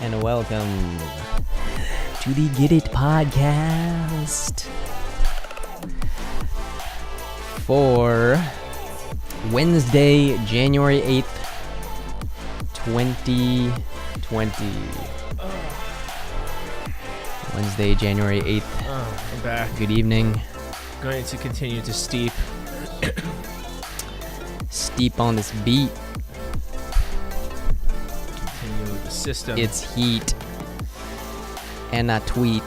and welcome to the Get It podcast for Wednesday, January 8th, 2020. Wednesday, January 8th. I'm back. Good evening. Going to continue to steep on this beat. continue with the system. It's heat. And I tweet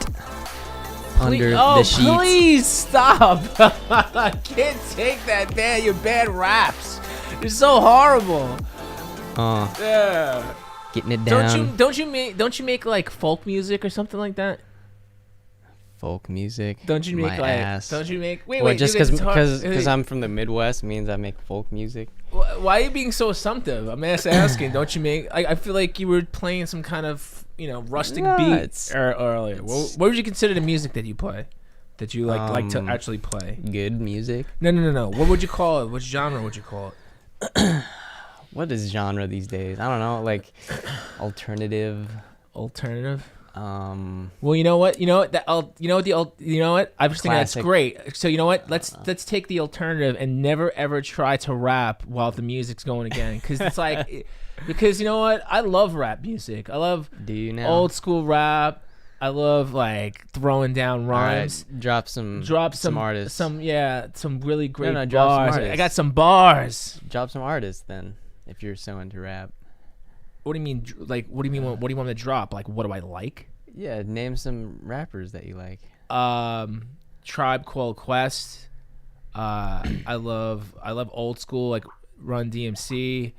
under oh, the sheets. Please stop. I can't take that, man. Your bad raps. They're so horrible. Yeah. Getting it down. Don't you make like folk music or something like that? Folk music. Don't you make my like ass. Don't you make wait Well, wait just because because I'm from the Midwest means I make folk music. Why are you being so assumptive? I'm asking. Don't you make? I feel like you were playing some kind of rustic beat earlier. What would you consider the music that you play? That you like to actually play? Good music. No. What would you call it? What genre would you call it? What is genre these days? I don't know. Like alternative. Well, you know what? I was thinking that's Classic. great. So you know what? Let's take the alternative and never ever try to rap while the music's going again, because it's like, because you know what? I love rap music. I love Do you now? old school rap. I love like throwing down rhymes. All right, drop some artists. Some really great No, drop some bars. artists. I got some bars. Drop some artists then, if you're so into rap. What do you mean? Like, what do you mean? What do you want me to drop? Like, what do I like? Yeah, name some rappers that you like. Tribe Called Quest. I love old school like Run DMC.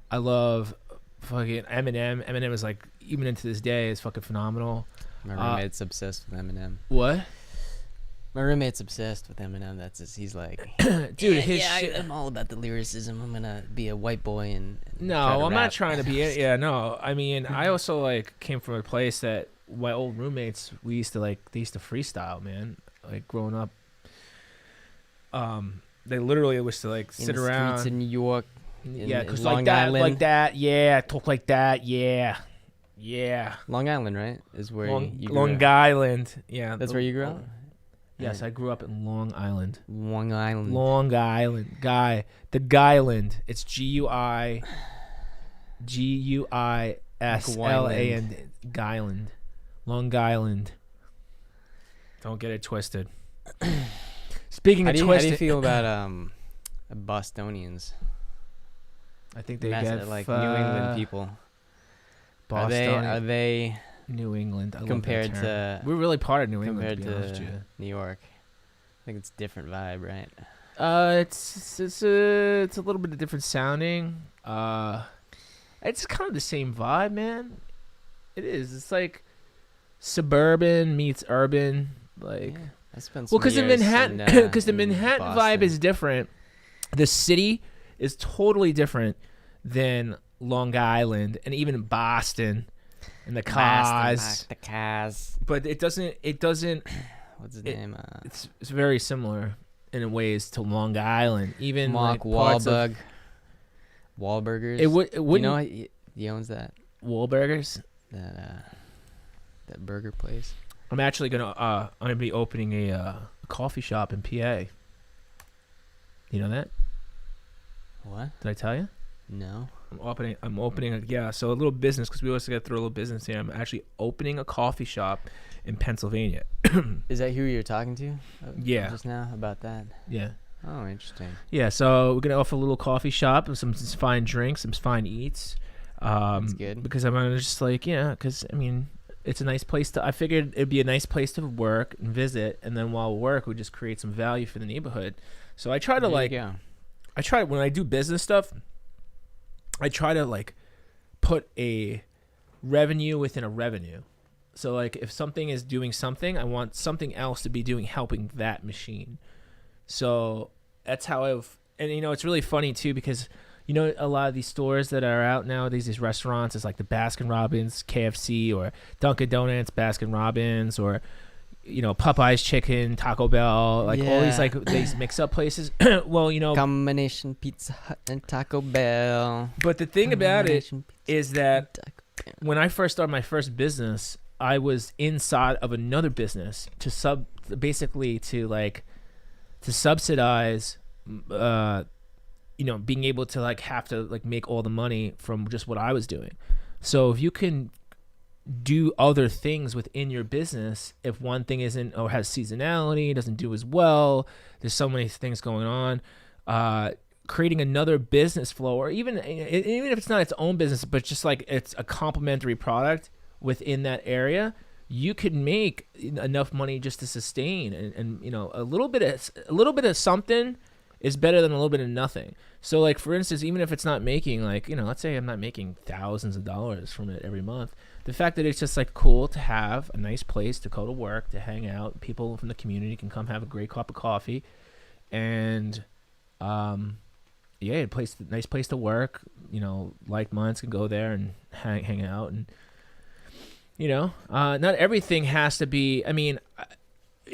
I love fucking Eminem. Eminem is like, even into this day, is fucking phenomenal. My roommate's obsessed with Eminem. What? My roommate's obsessed with Eminem. That's just, he's like, dude, his shit. I'm all about the lyricism. I'm gonna be a white boy and No, try to I'm rap. not trying to be. Yeah, no. I mean, I also like came from a place that my old roommates, they used to freestyle, man. Like growing up, they literally used to like in sit the around. streets in New York. Yeah, because Long like that, Island. yeah, talk like that, yeah. Long Island, right? Is where you grew Long up. Island, yeah. That's where you grew up. Yes, I grew up in Long Island. Long Island. Long Island, the Guyland. It's Guiusland, Guyland, Long Island. Don't get it twisted. Speaking of How do twisted, you feel about Bostonians? I think they Mass- get like New England people. Are Boston, they New England. I love that compared term. to We're really part of New England, compared to be honest to with you. New York? I think it's a different vibe, right? It's a little bit of different sounding. It's kind of the same vibe, man. It is. It's like suburban meets urban, like. Yeah, I spent Well, some because the years Manhattan, in, because the in Manhattan vibe Boston. is different. The city is totally different than Long Island and even Boston and the cars. The cars. But it doesn't. What's his name? It's very similar in ways to Long Island. Even Mark like parts of Wahlberg. Wahlburgers. It wouldn't. You know, he owns that Wahlburgers. that burger place. I'm actually gonna be opening a coffee shop in PA. You know that? What? Did I tell you? No. I'm opening so a little business, because we always got to throw a little business here. I'm actually opening a coffee shop in Pennsylvania. Is that who you're talking to? Yeah. Just now about that. Yeah. Oh, interesting. Yeah, so we're gonna offer a little coffee shop and some fine drinks, some fine eats. That's good. Because I'm just like, because I mean, it's a nice place to. I figured it'd be a nice place to work and visit, and then while we work, we just create some value for the neighborhood. So I try to when I do business stuff, I try to like put a revenue within a revenue. So like if something is doing something, I want something else to be helping that machine. So that's how and it's really funny too, because a lot of these stores that are out nowadays, these restaurants, is like the Baskin Robbins, KFC, or Dunkin' Donuts, Baskin Robbins, or Popeye's Chicken, Taco Bell, like all these these mix up places. Well, combination Pizza Hut and Taco Bell. But the thing about it is that when I first started my first business, I was inside of another business to basically to subsidize, being able to like have to like make all the money from just what I was doing. So if you can do other things within your business, if one thing isn't or has seasonality, doesn't do as well, there's so many things going on, creating another business flow, or even if it's not its own business, but just like it's a complementary product within that area, you could make enough money just to sustain, and a little bit of something is better than a little bit of nothing. So like, for instance, even if it's not making like, let's say I'm not making thousands of dollars from it every month, the fact that it's just like cool to have a nice place to go to work, to hang out, people from the community can come have a great cup of coffee, and nice place to work, like minds can go there and hang out, and not everything has to be, in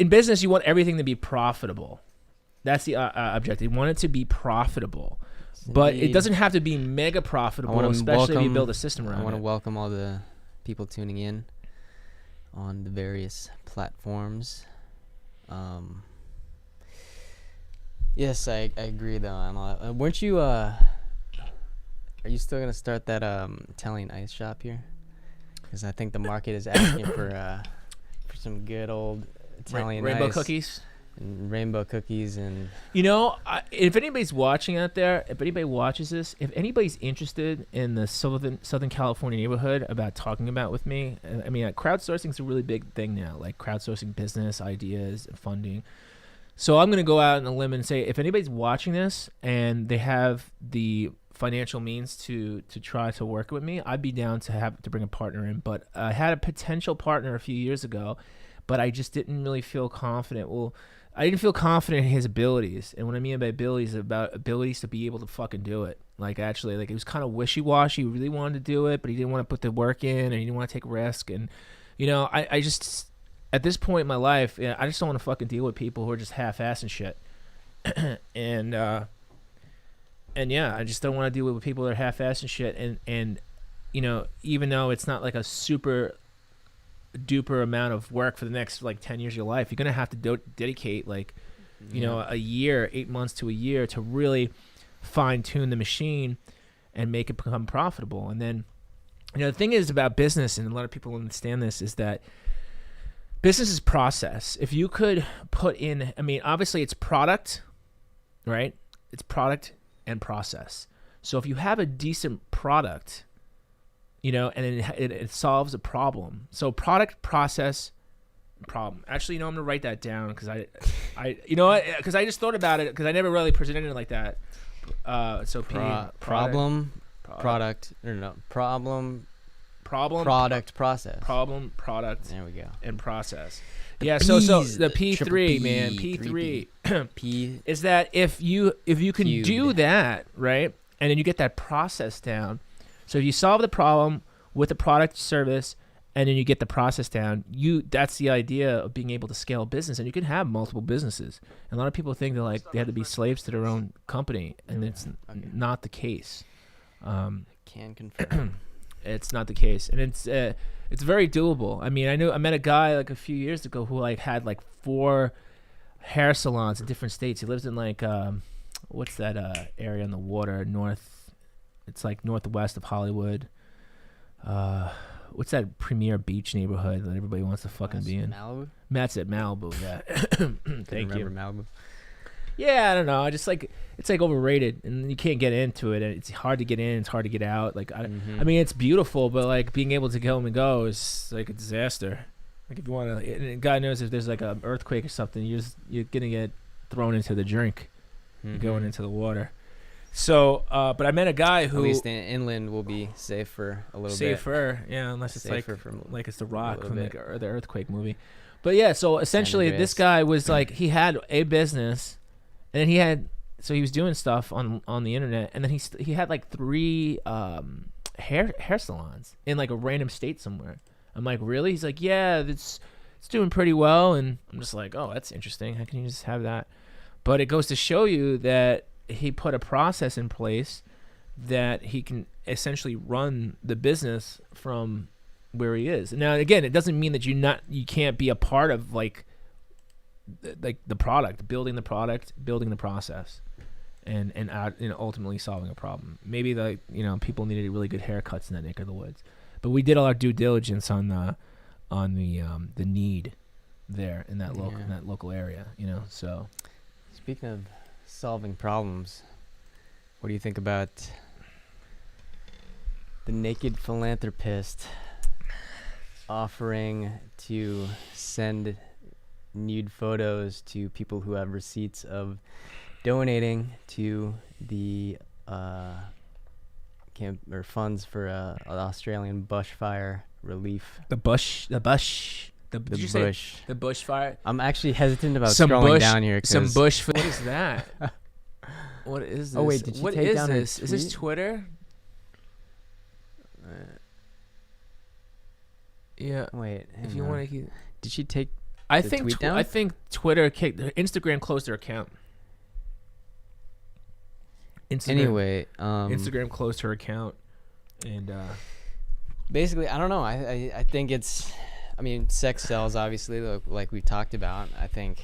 business you want everything to be profitable. That's the objective. You want it to be profitable, but it doesn't have to be mega profitable, especially if you build a system around it. I want to welcome all the people tuning in on the various platforms. Yes, I agree though. Weren't you? Are you still gonna start that Italian ice shop here? Because I think the market is asking for some good old Italian rainbow ice. cookies. And rainbow cookies and if anybody's watching out there, if anybody watches this, if anybody's interested in the Southern California neighborhood about talking about with me, crowdsourcing is a really big thing now, like crowdsourcing business ideas and funding. So I'm going to go out on a limb and say, if anybody's watching this and they have the financial means to try to work with me, I'd be down to bring a partner in. But I had a potential partner a few years ago, but I just didn't really feel confident. Well, I didn't feel confident in his abilities. And what I mean by abilities is about abilities to be able to fucking do it. Like, actually, like, it was kind of wishy-washy. He really wanted to do it, but he didn't want to put the work in, and he didn't want to take risk. And, I just, at this point in my life, I just don't want to fucking deal with people who are just half-assing shit. and yeah, I just don't want to deal with people that are half-assing shit. And even though it's not like a super duper amount of work for the next like 10 years of your life, you're gonna have to dedicate like a year, 8 months to a year to really fine-tune the machine and make it become profitable. And then the thing is about business, and a lot of people understand this, is that business is process. If you could put in, obviously it's product, right? It's product and process. So if you have a decent product, and it solves a problem. So product, process, problem. Actually, I'm gonna write that down because because I just thought about it because I never really presented it like that. Problem, product, process. Problem, product. There we go. And process. Yeah. So the P3, man, P3 P is that if you can do that, right, and then you get that process down. So if you solve the problem with the product service, and then you get the process down, that's the idea of being able to scale a business. And you can have multiple businesses. And a lot of people think that they have to be slaves to their own company, and it's not the case. Can confirm. It's not the case, and it's very doable. I met a guy like a few years ago who had 4 hair salons in different states. He lives in what's that area on the water north? It's like northwest of Hollywood. What's that premier beach neighborhood that everybody wants to fucking be in? Malibu? That's it, Malibu, yeah. Thank you. Malibu? Yeah, I don't know. It's overrated, and you can't get into it. And it's hard to get in. It's hard to get out. It's beautiful, but being able to come and go is like a disaster. Like if you want to, God knows if there's like an earthquake or something, you're gonna get thrown into the drink. You're going into the water. So, but I met a guy who, at least inland will be safe for a little bit. Safer, yeah, unless it's safer like it's The Rock from the earthquake movie. But yeah, so essentially this guy was he had a business, and he was doing stuff on the internet, and then he had 3 hair salons in a random state somewhere. I'm like, really? He's like, yeah, it's doing pretty well, and I'm just like, oh, that's interesting. How can you just have that? But it goes to show you that he put a process in place that he can essentially run the business from where he is. Now, again, it doesn't mean that you can't be a part of like the product, building the process, and ultimately solving a problem. Maybe people needed really good haircuts in that neck of the woods, but we did all our due diligence on the need there in that local area. So speaking of solving problems, what do you think about the naked philanthropist offering to send nude photos to people who have receipts of donating to the funds for Australian bushfire relief? The bushfire. I'm actually hesitant about scrolling down here. What is that? What is this? Oh wait, did she take down this? Her is this Twitter? Yeah. Wait. If you want to, did she take? I think Twitter Instagram closed their account. Instagram closed her account, and basically, I don't know. I think it's. I mean, sex sells, obviously, like we talked about. I think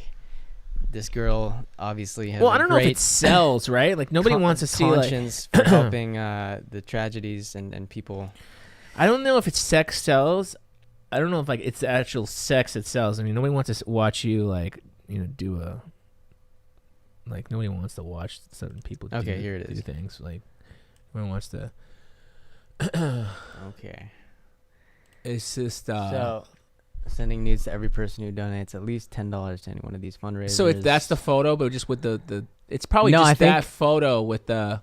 this girl obviously has. Well, I don't know if it sells, right? Like nobody wants to see conscience for helping the tragedies and people. I don't know if it's sex sells. I don't know if it's the actual sex that sells. I mean, nobody wants to watch you do a. Like nobody wants to watch certain people do things. Like nobody wants to. Okay. It's just so sending nudes to every person who donates at least $10 to any one of these fundraisers. So if that's the photo, but just with the it's probably just that photo with the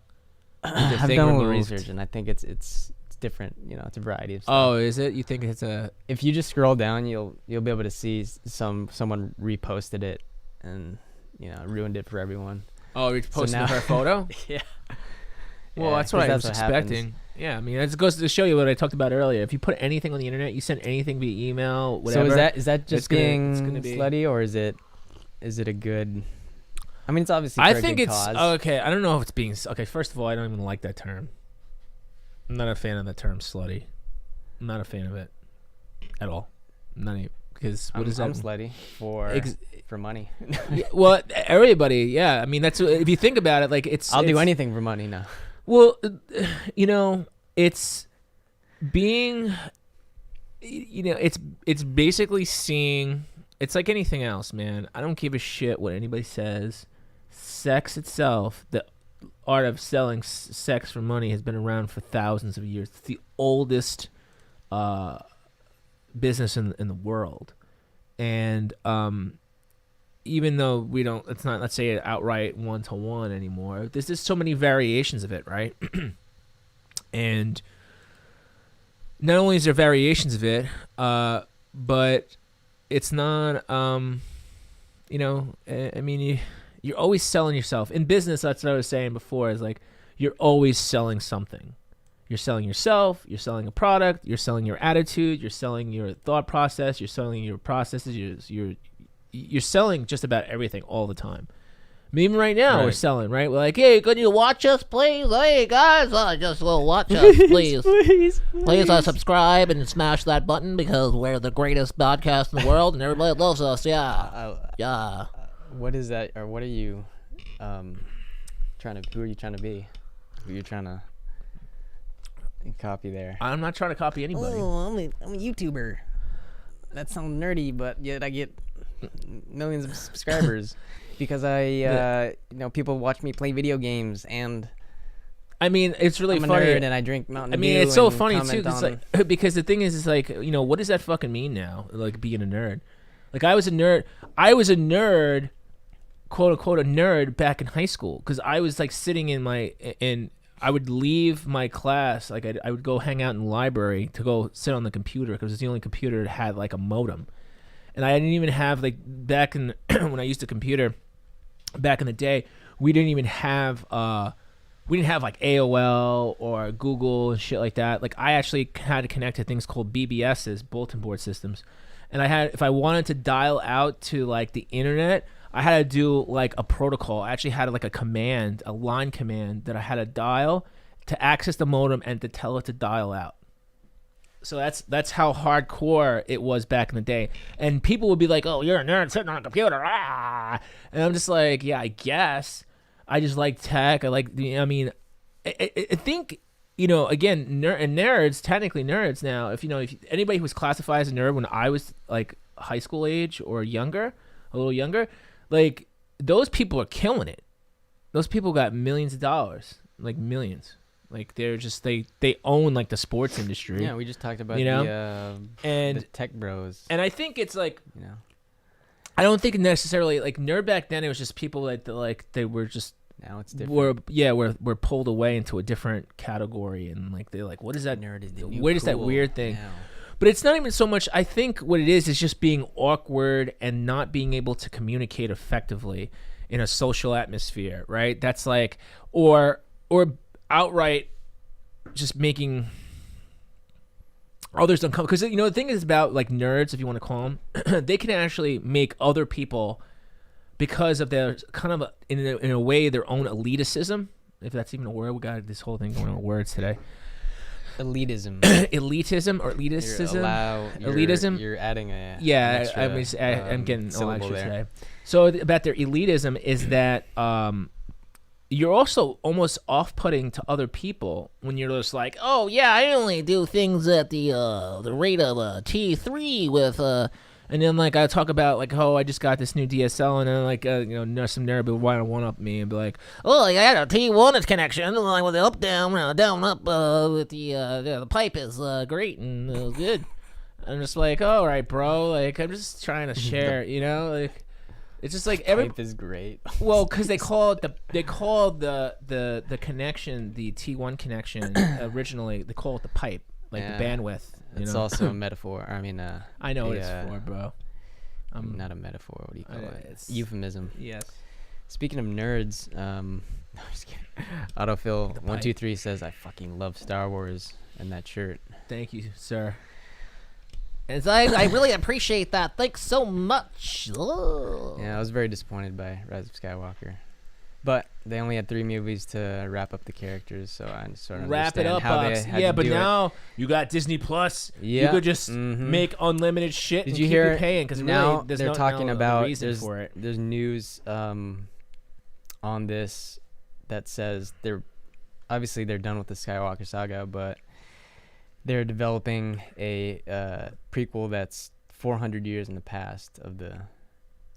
I've done a little research, and I think it's different. It's a variety of stuff. Oh, is it? You think it's a? If you just scroll down, you'll be able to see someone reposted it and ruined it for everyone. Oh, you posted her photo? Yeah. Well, that's what I was expecting. Happens. Yeah, I mean, it goes to show you what I talked about earlier. If you put anything on the internet, you send anything via email, whatever. So is that just being slutty, or is it a good? I mean, it's obviously. I think it's cause. Okay. I don't know if it's being okay. First of all, I don't even like that term. I'm not a fan of the term slutty. I'm not a fan of it at all. Not even because what is that? I'm slutty for money. Well, everybody, yeah. I mean, that's if you think about it, like I'll do anything for money now. Well, it's being, it's basically seeing. It's like anything else, man. I don't give a shit what anybody says. Sex itself, the art of selling sex for money, has been around for thousands of years. It's the oldest business in the world, and even though it's not, let's say, outright 1-to-1 anymore. There's just so many variations of it, right? And not only is there variations of it, but it's not, I mean, you're always selling yourself. In business, that's what I was saying before, is like, you're always selling something. You're selling yourself, you're selling a product, you're selling your attitude, you're selling your thought process, you're selling your processes, you're selling just about everything all the time. I mean, even right now, we're selling, right? We're like, hey, can you watch us, please? Hey, guys, just go watch us, please. Please subscribe and smash that button because we're the greatest podcast in the world and everybody loves us. Yeah. Yeah. What is that? Or what are you who are you trying to be? Who are you trying to copy there? I'm not trying to copy anybody. Oh, I'm a YouTuber. That sounds nerdy, but yet I get millions of subscribers because people watch me play video games, and I mean, it's really I'm funny. A nerd and I drink Mountain Dew. I mean, it's so funny too, because the thing is like, what does that fucking mean now? Like being a nerd. Like I was a nerd, quote unquote, a nerd back in high school because I was like sitting in I would leave my class, like I would go hang out in the library to go sit on the computer because it was the only computer that had like a modem. And I didn't even have, like, back in when I used a computer back in the day, we didn't even have like AOL or Google and shit like that. Like I actually had to connect to things called BBSs, bulletin board systems. And if I wanted to dial out to like the internet, I had to do like a protocol. I actually had like a line command that I had to dial, to access the modem and to tell it to dial out. So that's how hardcore it was back in the day. And people would be like, "Oh, you're a nerd sitting on a computer." Ah! And I'm just like, "Yeah, I guess. I just like tech. I like I mean, I think, again, nerds, technically nerds now, if anybody who was classified as a nerd when I was like high school age or younger, a little younger, like those people are killing it. Those people got millions of dollars, like millions. Like they're just they own like the sports industry. Yeah, we just talked about the tech bros. And I think it's like, I don't think necessarily like nerd back then. It was just people that like they were just now it's different. We're pulled away into a different category, and like they're like, what is that nerd? Where is that weird thing? Now. But it's not even so much. I think what it is just being awkward and not being able to communicate effectively in a social atmosphere, right? That's like, or outright just making others uncomfortable. Because the thing is about like nerds, if you want to call them, they can actually make other people, because of their kind of in a way their own elitism, if that's even a word. We got this whole thing going on with words today. Elitism. Elitism or elitism. Elitism. You're adding a I'm getting all extra there. today. So about their elitism is that you're also almost off-putting to other people when you're just like, oh yeah, I only do things at the rate of T3 with and then like I talk about like, oh, I just got this new DSL, and then like some nerd will want to one up me and be like, oh, I got a T1 connection, like with the up down up with the pipe is great and good. I'm just like, all right, bro, like I'm just trying to share, like. It's just like every pipe is great. Well, because they called the connection, the T1 connection originally. They call it the pipe, like the bandwidth. It's also a metaphor. I mean, I know what it's for, bro. Not a metaphor. What do you call it? It's euphemism. Yes. Speaking of nerds, I'm just kidding. Autofill 123 says, "I fucking love Star Wars and that shirt." Thank you, sir. And I really appreciate that. Thanks so much. Oh. Yeah, I was very disappointed by Rise of Skywalker, but they only had 3 movies to wrap up the characters, so I sort of wrap it understand up, how Bucks. they had Yeah, to but do now you got Disney Plus. Yeah. You could just make unlimited shit. Did and you keep hear? it paying because Now really, they're talking about reason for it. There's news on this that says they're done with the Skywalker saga, but they're developing a prequel that's 400 years in the past of the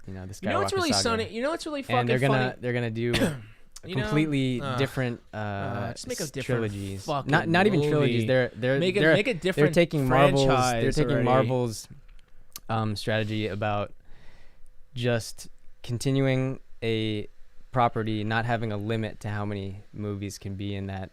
Skywalker saga. What's really funny? What's really fucking funny? funny? They're gonna do completely different just make a different trilogies. Not even trilogies. They're make a different. They're taking franchise Marvel's strategy about just continuing a property, not having a limit to how many movies can be in that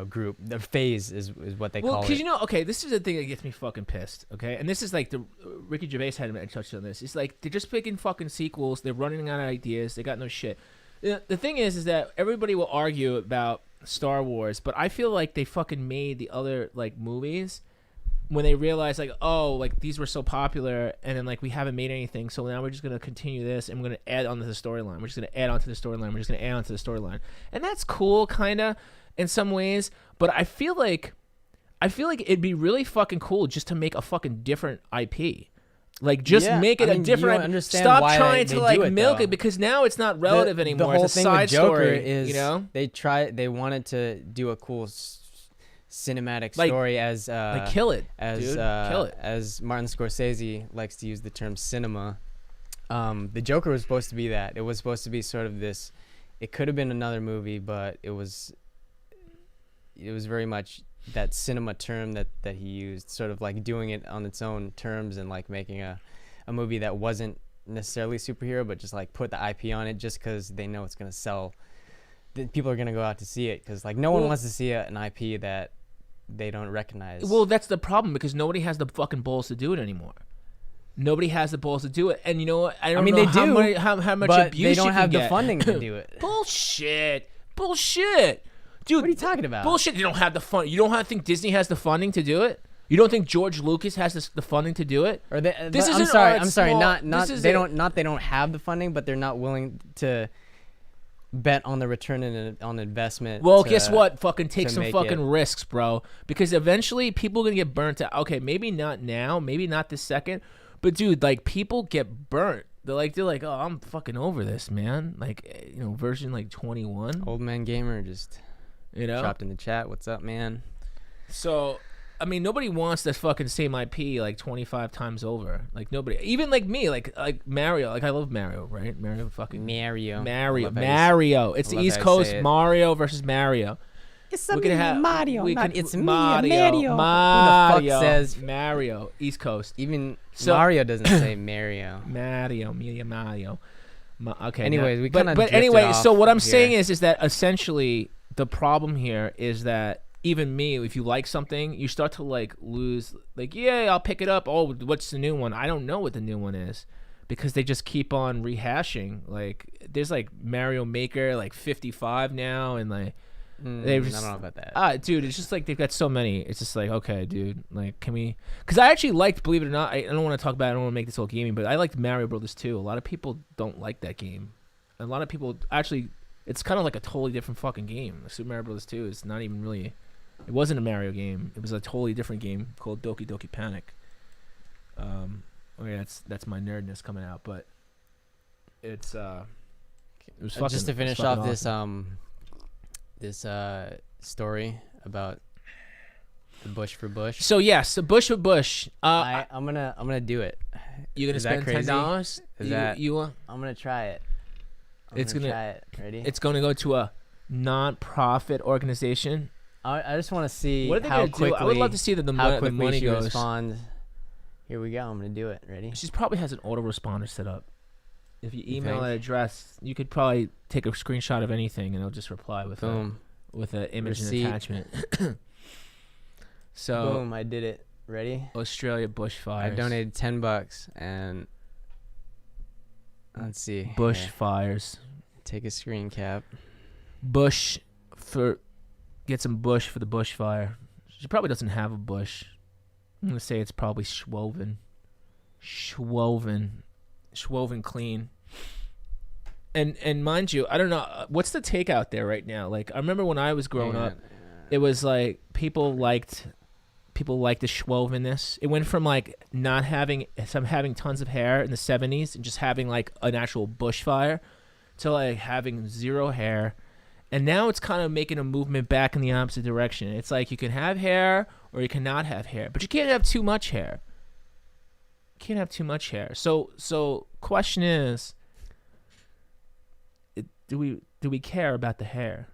group. The phase is what they call it. Well, because okay, this is the thing that gets me fucking pissed. Okay, and this is like the Ricky Gervais had touched on this. It's like they're just picking fucking sequels. They're running out of ideas. They got no shit. The thing is that everybody will argue about Star Wars, but I feel like they fucking made the other like movies when they realized like, oh, like these were so popular, and then like we haven't made anything, so now we're just gonna continue this and we're gonna add on to the storyline. We're just gonna add on to the storyline. We're just gonna add on to the storyline, and that's cool, kinda. In some ways, but I feel like it'd be really fucking cool just to make a fucking different IP. Like just make it a different. Stop trying to like milk it because now it's not relative anymore. The whole it's a thing side with Joker story, is they wanted to do a cool cinematic story as like kill it, dude. Kill it. As Martin Scorsese likes to use the term cinema. The Joker was supposed to be that. It was supposed to be sort of this. It could have been another movie, but it was very much that cinema term that he used, sort of like doing it on its own terms and like making a movie that wasn't necessarily superhero, but just like put the IP on it just because they know it's going to sell. People are going to go out to see it because like no one wants to see an IP that they don't recognize. Well, that's the problem because nobody has the fucking balls to do it anymore. Nobody has the balls to do it. And you know what? I mean, they do, how much but abuse they don't have the get. funding to do it. Bullshit. Dude, what are you talking about? Bullshit. You don't have the fund. You don't think Disney has the funding to do it? You don't think George Lucas has the funding to do it? Or they, this I'm sorry. Not they don't have the funding, but they're not willing to bet on the return on investment. Well, guess what? Fucking take some fucking it. risks, bro. Because eventually people are gonna get burnt out. Okay, maybe not now, maybe not this second, but dude, like people get burnt. They're like, oh, I'm fucking over this, man. Like, version like 21. Old man gamer just dropped in the chat. What's up, man? So, I mean, nobody wants this fucking same IP like 25 times over. Like nobody, even like me, like Mario. Like I love Mario, right? Mario. It's the East Coast. Mario versus Mario. It's Mario. It's me, Mario. Who the fuck says Mario? East Coast. Even Mario doesn't say Mario. Mario. Okay. Anyways, we kind of. But anyway, so what I'm saying is that essentially the problem here is that even me, if you like something, you start to like lose. Like, yeah, I'll pick it up. Oh, what's the new one? I don't know what the new one is because they just keep on rehashing. Like, there's like Mario Maker like 55 now, and like. I don't know about that. Dude, it's just like they've got so many. It's just like, okay, dude, like, can we? Because I actually liked, believe it or not, I don't want to talk about it, I don't want to make this all gaming, but I liked Mario Brothers 2. A lot of people don't like that game. A lot of people actually, it's kind of like a totally different fucking game. Super Mario Brothers 2 is not even really, it wasn't a Mario game. It was a totally different game called Doki Doki Panic. Okay, that's my nerdness coming out, but it was fucking, just to finish off awesome. this story about the Bush for Bush. So yes, the Bush for Bush. I'm gonna do it. You're gonna spend $10? Is that you? I'm gonna try it. It's gonna try it. Ready? It's gonna go to a non-profit organization. I just want to see what are they how gonna quickly. Do? I would love to see the money she goes. Responds. Here we go. I'm gonna do it. Ready? She probably has an autoresponder set up. If you email that address, you could probably take a screenshot of anything and it'll just reply with an image receipt. and attachment. So boom, I did it. Ready? Australia Bushfires. I donated $10 and let's see. Bushfires. Take a screen cap. Get some bush for the bushfire. She probably doesn't have a bush. I'm gonna say it's probably Schwoven clean. And mind you, I don't know what's the take out there right now. Like I remember when I was growing up, it was like people liked the Schwovenness. It went from like not having tons of hair in the 70s and just having like an actual bushfire to like having zero hair. And now it's kind of making a movement back in the opposite direction. It's like you can have hair or you cannot have hair, but you can't have too much hair. So question is, do we care about the hair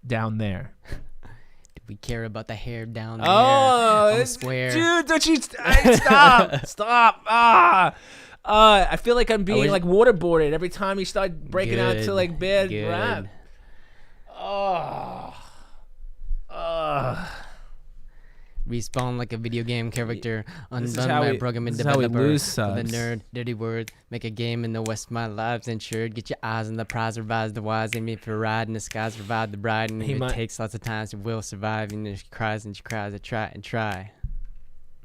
down there? Do we care about the hair down there? Oh, I swear, dude, don't you stop? I feel like I'm being like waterboarded every time you start breaking out to like bad rap. Respawn like a video game character. Undone by programming developer. The nerd, dirty words. Make a game in the West. My lives insured. Get your eyes on the prize. Revise the wise. Aim me for a ride in the skies. Revive the bride. And if it takes lots of times, it will survive. And she cries. I try and try.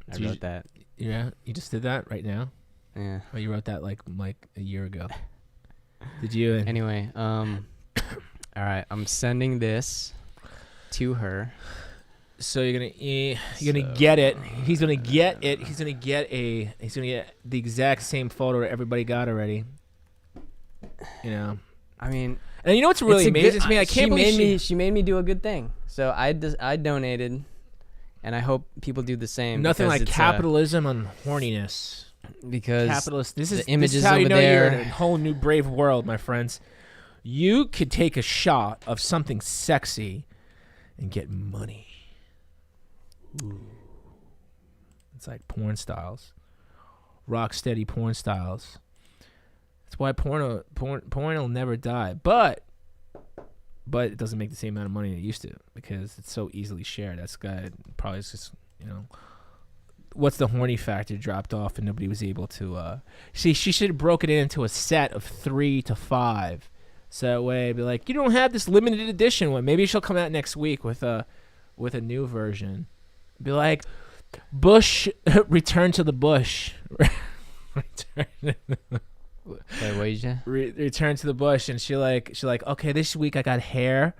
I wrote that. Yeah, you just did that right now. Yeah. Oh, you wrote that like a year ago. Did you? Anyway, all right. I'm sending this to her. So you're gonna get it. He's gonna get it. He's gonna get the exact same photo everybody got already. You know. I mean, and you know what's really amazing to me? I can't believe she made me do a good thing. So I donated, and I hope people do the same. Nothing like capitalism on horniness. Because capitalist. This is how you know you're in a whole new brave world, my friends. You could take a shot of something sexy and get money. Ooh. It's like porn styles, rock steady porn styles. That's why porn will never die, but it doesn't make the same amount of money it used to because it's so easily shared. That's guy probably just what's the horny factor dropped off and nobody was able to see. She should have broken it into a set of 3 to 5, so that way it'd be like you don't have this limited edition one. Maybe she'll come out next week with a new version. Be like, Bush, return to the bush. Wait, what did you say? Return to the bush, and she's like, okay, this week I got hair,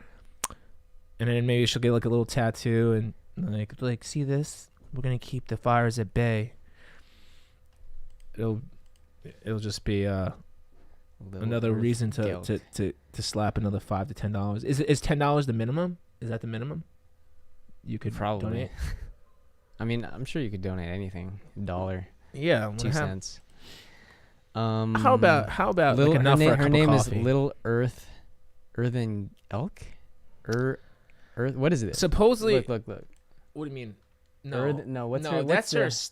and then maybe she'll get like a little tattoo, and like see this? We're gonna keep the fires at bay. It'll just be another reason to slap another $5 to $10. Is $10 the minimum? Is that the minimum? You could probably donate. I mean, I'm sure you could donate anything. $1, Yeah, 2 cents. How about Little, like enough for a cup her name of is coffee? Little Earthen Elk. Earth. What is it? Supposedly. Look. What do you mean? No, What's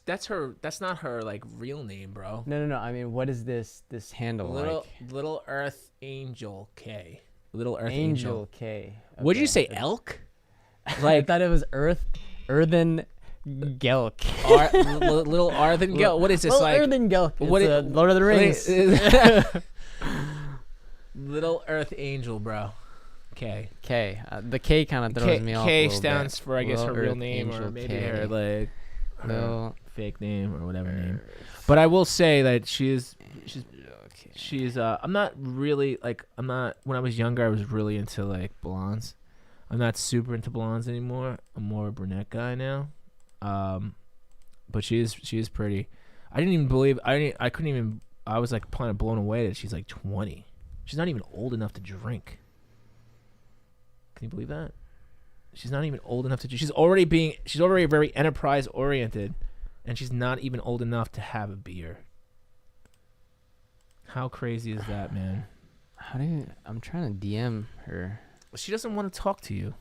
That's her. That's not her like real name, bro. No. I mean, what is this handle like? Little Earth Angel K. Little Earth Angel K. Okay. What did you say? Elk? I thought it was Earthen Gelk. Little Arthen Gelk. What is this like? Earthen Gelk. What it's Lord of the Rings. Little Earth Angel, bro. K. The K kind of throws me off. K stands for, I guess, her real name, or maybe her like her fake name or whatever name. But I will say that she's I'm not really like when I was younger I was really into like blondes. I'm not super into blondes anymore. I'm more a brunette guy now. But she is pretty. I was like kind of blown away that she's like 20. She's not even old enough to drink. Can you believe that? She's not even old enough to. She's already very enterprise oriented, and she's not even old enough to have a beer. How crazy is that, man? I'm trying to DM her. She doesn't want to talk to you.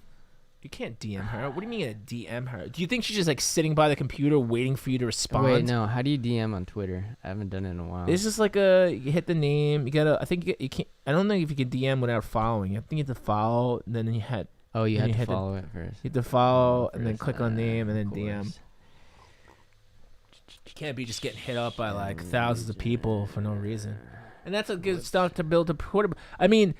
You can't DM her. What do you mean DM her? Do you think she's just like sitting by the computer waiting for you to respond? Wait, no. How do you DM on Twitter? I haven't done it in a while. It's just like you hit the name. You gotta. I think you can't. I don't know if you can DM without following. I think you have to follow. And then you had. Oh, you had to follow it first. You have to follow and then click on name and then DM. You can't be just getting hit up by like thousands of people for no reason. And that's a good stuff to build a portable. I mean,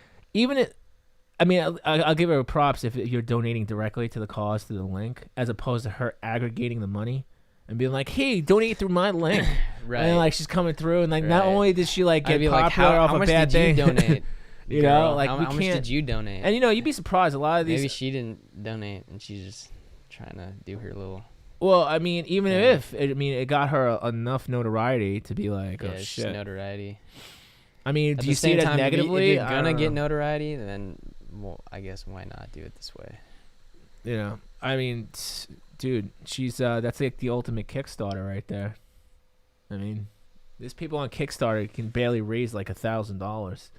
I'll give her props if you're donating directly to the cause through the link, as opposed to her aggregating the money and being like, "Hey, donate through my link." Right. And like she's coming through, and like not only did she like get popular like, off how a much bad did thing, you donate? you Girl, know, like how much did you donate? And you'd be surprised. A lot of these. Maybe she didn't donate, and she's just trying to do her little. Well, I mean, even if it got her enough notoriety to be like, yeah, oh shit, notoriety. I mean, At do you see it as negatively? If you're gonna get notoriety, then I guess why not do it this way? You know, I mean, dude, she's that's like the ultimate Kickstarter right there. I mean, there's people on Kickstarter can barely raise like $1,000,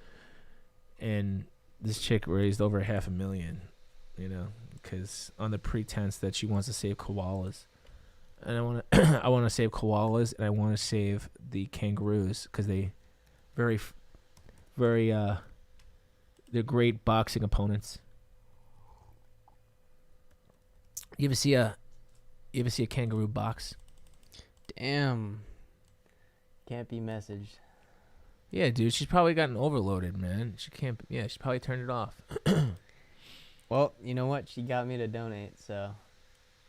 and this chick raised over $500,000. You know, because on the pretense that she wants to save koalas, and I want to save koalas, and I want to save the kangaroos because they very they're great boxing opponents. You ever see a kangaroo box? Damn. Can't be messaged. Yeah, dude, she's probably gotten overloaded, man. She can't. Yeah, she's probably turned it off. Well, you know what? She got me to donate, so.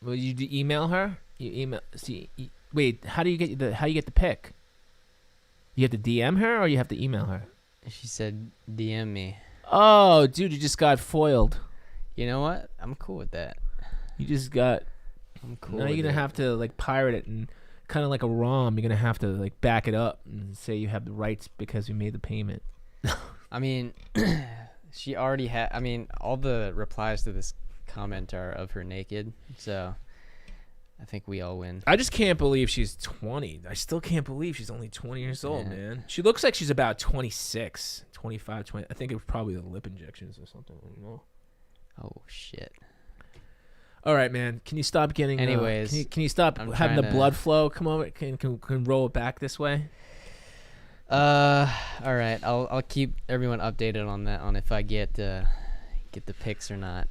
Well, you email her. You email. See, wait. How do you get the pic? You have to DM her, or you have to email her? She said DM me. Oh, dude, you just got foiled. You know what? I'm cool with that. You just got. I'm cool. Now you're gonna have to like pirate it, and kind of like a ROM. You're gonna have to like back it up and say you have the rights because you made the payment. I mean, she already had. I mean, all the replies to this comment are of her naked, so I think we all win. I just can't believe she's 20. I still can't believe she's only 20 years old, man. She looks like she's about 26, 25, 20. I think it was probably the lip injections or something. You know? Oh shit. All right, man. Can you stop getting? Anyways, can you stop having the blood flow come over? Can roll it back this way? All right. I'll keep everyone updated on that, on if I get the pics or not.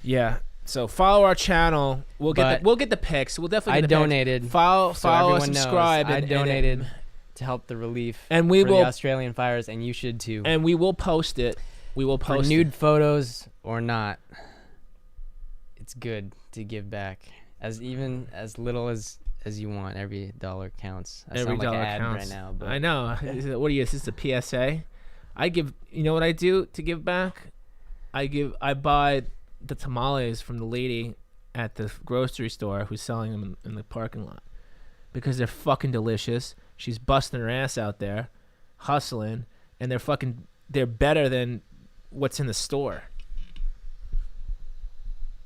Yeah. So follow our channel. We'll get the pics. We'll definitely. I donated. Follow, subscribe. I donated to help the relief and we for will the Australian fires, and you should too. And we will post it. We will post nude photos or not. It's good to give back as little as you want. Every dollar counts. I Every sound like dollar an ad counts. right now. But I know. What are you? Is this a PSA? I give. You know what I do to give back? I buy the tamales from the lady at the grocery store who's selling them in the parking lot because they're fucking delicious. She's busting her ass out there, hustling, and they're better than what's in the store.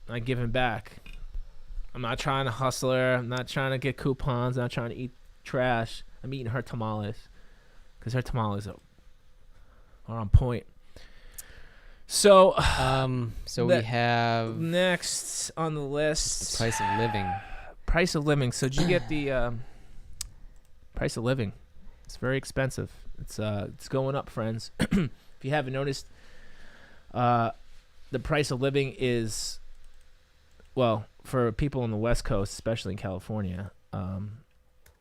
I give them back. I'm not trying to hustle her. I'm not trying to get coupons. I'm not trying to eat trash. I'm eating her tamales because her tamales are on point. So, we have next on the list the price of living. Price of living. So, did you get the price of living? It's very expensive. It's going up, friends. If you haven't noticed, the price of living is, well, for people on the West Coast, especially in California, and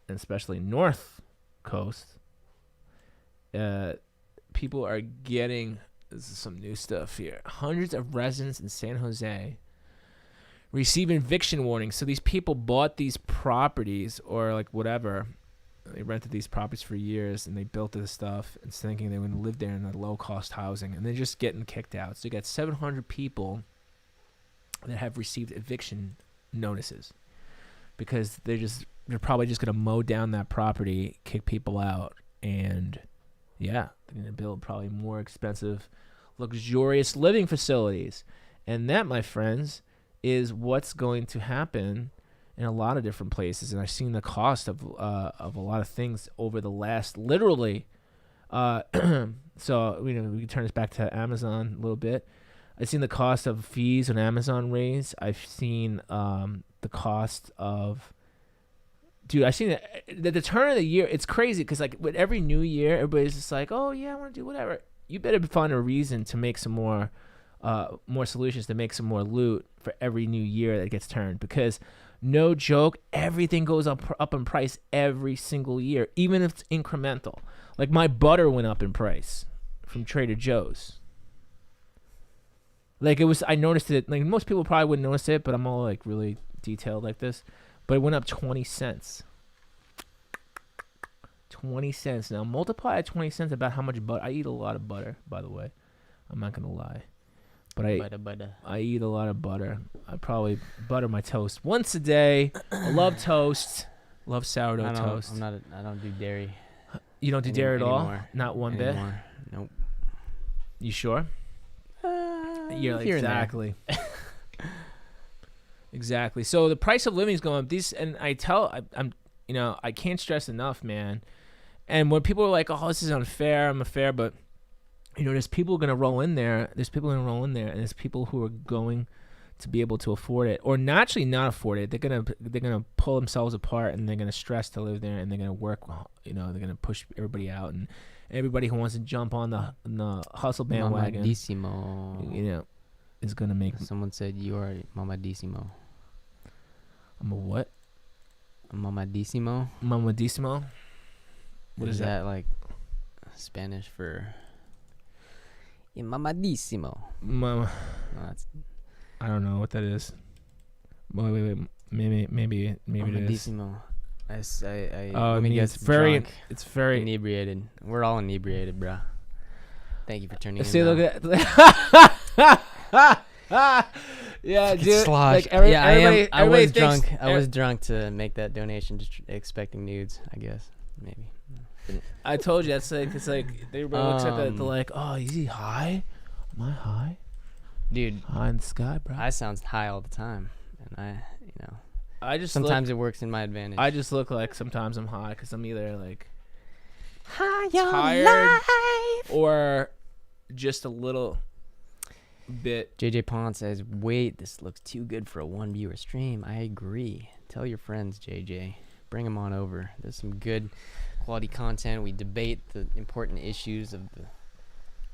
especially North Coast, people are getting, this is some new stuff here, hundreds of residents in San Jose receive eviction warnings. So these people bought these properties or like whatever. They rented these properties for years and they built this stuff and thinking they were going to live there in a low-cost housing, and they're just getting kicked out. So you got 700 people that have received eviction notices because they're probably just going to mow down that property, kick people out, and yeah, they're going to build probably more expensive, luxurious living facilities. And that, my friends, is what's going to happen in a lot of different places. And I've seen the cost of a lot of things over the last, literally. So, we can turn this back to Amazon a little bit. I've seen the cost of fees on Amazon raise. I've seen the cost of, dude, I've seen it at the turn of the year. It's crazy because like with every new year, everybody's just like, oh yeah, I want to do whatever. You better find a reason to make some more solutions, to make some more loot for every new year that gets turned, because no joke, everything goes up in price every single year, even if it's incremental. Like my butter went up in price from Trader Joe's. Like I noticed it. Like most people probably wouldn't notice it, but I'm all like really detailed like this. But it went up 20 cents. 20 cents. Now multiply 20 cents about how much butter. I eat a lot of butter, by the way. I'm not gonna lie. But I eat a lot of butter. I probably butter my toast once a day. I love toast. Love sourdough toast. I don't do dairy. You don't do dairy at all? Not one bit? Nope. You sure? You're like, exactly. Exactly. So the price of living is going up. I'm I can't stress enough, man. And when people are like, oh, this is unfair, I'm unfair, but there's people going to roll in there. There's people going to roll in there, and there's people who are going to be able to afford it, or naturally not afford it. They're gonna pull themselves apart, and they're gonna stress to live there, and they're gonna work. They're gonna push everybody out, and everybody who wants to jump on the hustle bandwagon, Mamadissimo. Is gonna make. Someone said you are Mamadissimo. I'm a what? A Mamadissimo. Mamadissimo. What is that? Like Spanish for? Mamadissimo. No, I don't know what that is. Wait. Maybe it is. Mamadissimo. Let me guess. It's very inebriated. We're all inebriated, bro. Thank you for turning. See, look at. Yeah, dude. Slosh. Like I was drunk. I was drunk to make that donation, just expecting nudes. I guess maybe. I told you that's like it's like everybody looks at that. They're like, "Oh, is he high? Am I high, dude? High in the sky, bro." I sound high all the time, and I just sometimes it works in my advantage. I just look like sometimes I'm high because I'm either like high tired life or just a little bit. JJ Pond says, "Wait, this looks too good for a one viewer stream." I agree. Tell your friends, JJ. Bring them on over. There's some good quality content. We debate the important issues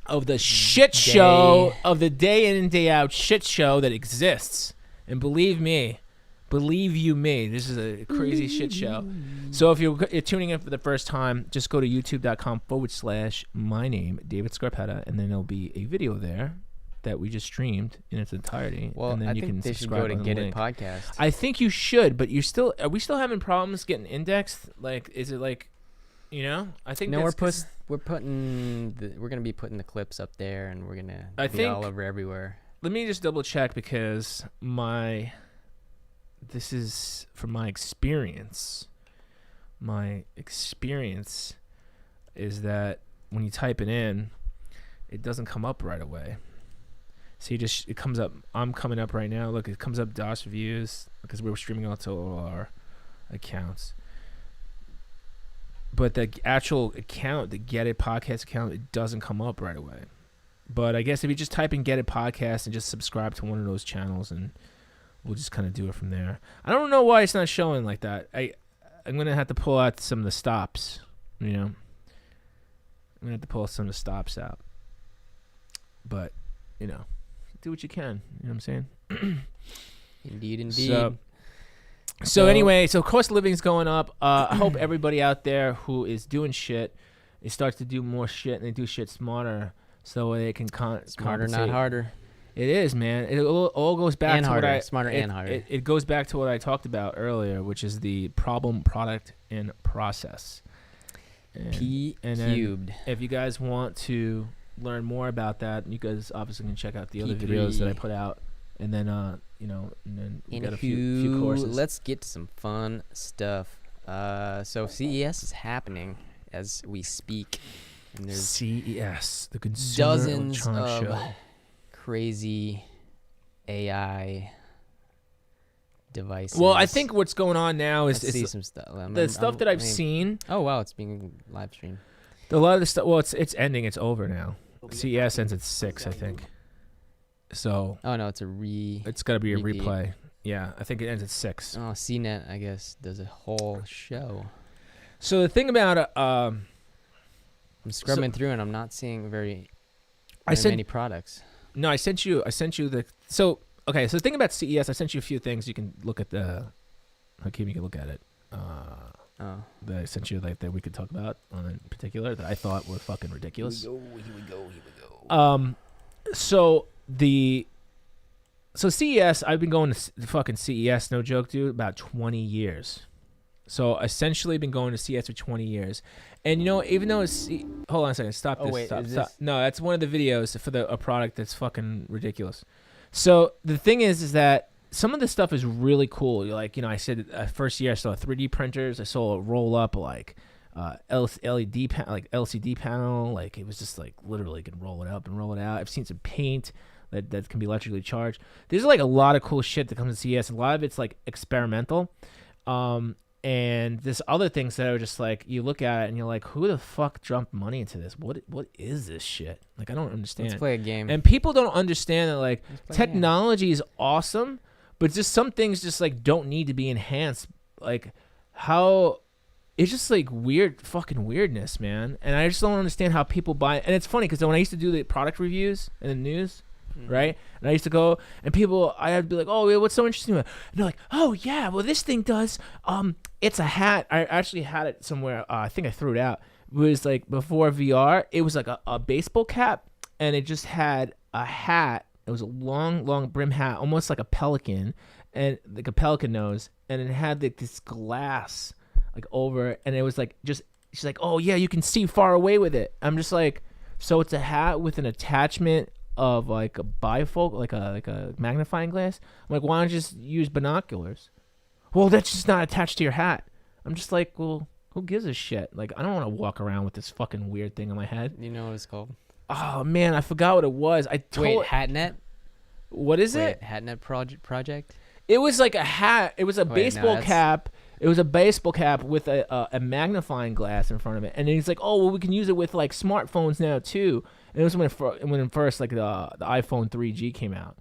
of the shit show of the day in and day out shit show that exists. And believe you me, this is a crazy shit show. So if you're tuning in for the first time, just go to youtube.com/my name, David Scarpetta, and then there'll be a video there. that we just streamed in its entirety. Well, and then I you think can they should subscribe go to on the Get It link. Podcast. I think you should, but are we still having problems getting indexed? Like, is it like, I think no, we're gonna be putting the clips up there, and we're gonna be all over everywhere. Let me just double check because this is from my experience. My experience is that when you type it in, it doesn't come up right away. So it comes up. I'm coming up right now. Look, it comes up DOS reviews because we're streaming out to all our accounts. But the actual account, the Get It Podcast account, it doesn't come up right away. But I guess if you just type in Get It Podcast and just subscribe to one of those channels, and we'll just kind of do it from there. I don't know why it's not showing like that. I'm going to have to pull out some of the stops, I'm going to have to pull some of the stops out. But, do what you can. You know what I'm saying? Indeed. So anyway, so cost of living is going up. I hope everybody out there who is doing shit, it starts to do more shit and they do shit smarter so they can smarter, compensate. not harder. It is, man. It all goes back and to harder. Smarter and harder. It goes back to what I talked about earlier, which is the problem, product, and process. P cubed. If you guys want to learn more about that, you guys obviously can check out the other videos that I put out, and then we got a few courses. Let's get to some fun stuff. So CES is happening as we speak, and there's CES, the Consumer dozens Electronics of Show. crazy AI devices. Well, I think what's going on now is see some stuff. Stuff that I've seen. Oh wow, it's being live streamed. A lot of the stuff. Well, it's ending. It's over now. CES ends at 6, I think. So. Oh no, it's a It's got to be a repeat. replay. Yeah, I think it ends at 6. Oh, CNET, I guess, does a whole show. So the thing about it, I'm scrubbing through and I'm not seeing very many products. No, I sent you the. So okay, so the thing about CES, I sent you a few things. You can look at the. Hakeem, you can look at it. That I sent you that we could talk about in particular that I thought were fucking ridiculous. Here we go. So CES, I've been going to fucking CES, no joke, dude, about 20 years. So essentially been going to CES for 20 years. And even though it's hold on a second, stop this. Wait, stop. this... No, that's one of the videos for a product that's fucking ridiculous. So the thing is that some of the stuff is really cool. I said first year I saw 3D printers. I saw a roll up LED LCD panel. Like it was just like literally can roll it up and roll it out. I've seen some paint that can be electrically charged. There's like a lot of cool shit that comes to CES. A lot of it's like experimental. And there's other things that are just like you look at it and you're like, who the fuck dumped money into this? What is this shit? Like I don't understand. Let's play a game. And people don't understand that like technology is awesome, but just some things just like don't need to be enhanced. Like how it's just like weird fucking weirdness, man. And I just don't understand how people buy it. And it's funny because when I used to do the product reviews in the news, right? And I used to go and I had to be like, oh, what's so interesting about it? And they're like, oh yeah, well this thing does, it's a hat. I actually had it somewhere. I think I threw it out. It was like before VR, it was like a baseball cap and it just had a hat. It was a long brim hat, almost like a pelican and like a pelican nose. And it had like this glass like over it. And it was like, she's like, oh yeah, you can see far away with it. I'm just like, so it's a hat with an attachment of like a bifocal, like a magnifying glass. I'm like, why don't you just use binoculars? Well, that's just not attached to your hat. I'm just like, well, who gives a shit? Like, I don't want to walk around with this fucking weird thing on my head. You know what it's called? Oh man, I forgot what it was. Wait, HatNet? What is it? HatNet project? It was like a hat. It was a baseball cap. It was a baseball cap with a magnifying glass in front of it. And then he's like, oh, well, we can use it with like smartphones now too. And it was when first like the iPhone 3G came out.